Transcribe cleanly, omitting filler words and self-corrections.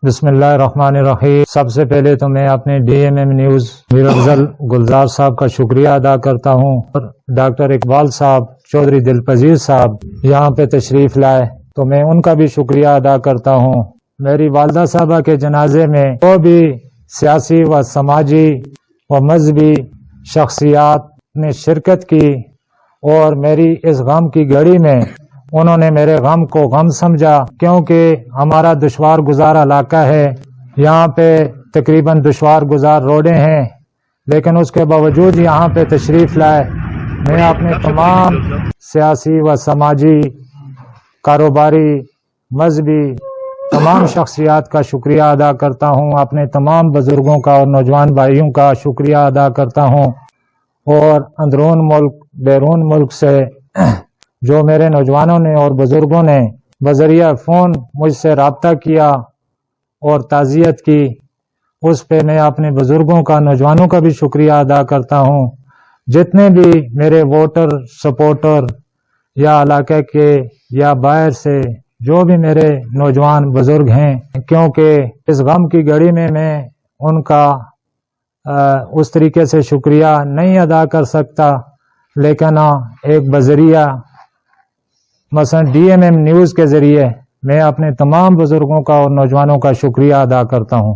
بسم اللہ الرحمن الرحیم۔ سب سے پہلے تو میں اپنے DMM نیوز میر افضل گلزار صاحب کا شکریہ ادا کرتا ہوں، اور ڈاکٹر اقبال صاحب، چودھری دلپذیر صاحب یہاں پہ تشریف لائے تو میں ان کا بھی شکریہ ادا کرتا ہوں۔ میری والدہ صاحبہ کے جنازے میں وہ بھی سیاسی و سماجی و مذہبی شخصیات نے شرکت کی، اور میری اس غم کی گھڑی میں انہوں نے میرے غم کو غم سمجھا، کیونکہ ہمارا دشوار گزار علاقہ ہے، یہاں پہ تقریباً دشوار گزار روڈیں ہیں، لیکن اس کے باوجود یہاں پہ تشریف لائے۔ میں اپنے تمام سیاسی و سماجی، کاروباری، مذہبی تمام شخصیات کا شکریہ ادا کرتا ہوں، اپنے تمام بزرگوں کا اور نوجوان بھائیوں کا شکریہ ادا کرتا ہوں، اور اندرون ملک بیرون ملک سے جو میرے نوجوانوں نے اور بزرگوں نے بذریعہ فون مجھ سے رابطہ کیا اور تعزیت کی، اس پہ میں اپنے بزرگوں کا، نوجوانوں کا بھی شکریہ ادا کرتا ہوں۔ جتنے بھی میرے ووٹر سپورٹر یا علاقے کے یا باہر سے جو بھی میرے نوجوان بزرگ ہیں، کیونکہ اس غم کی گھڑی میں ان کا اس طریقے سے شکریہ نہیں ادا کر سکتا، لیکن ایک بذریعہ مثلا DMM نیوز کے ذریعے میں اپنے تمام بزرگوں کا اور نوجوانوں کا شکریہ ادا کرتا ہوں۔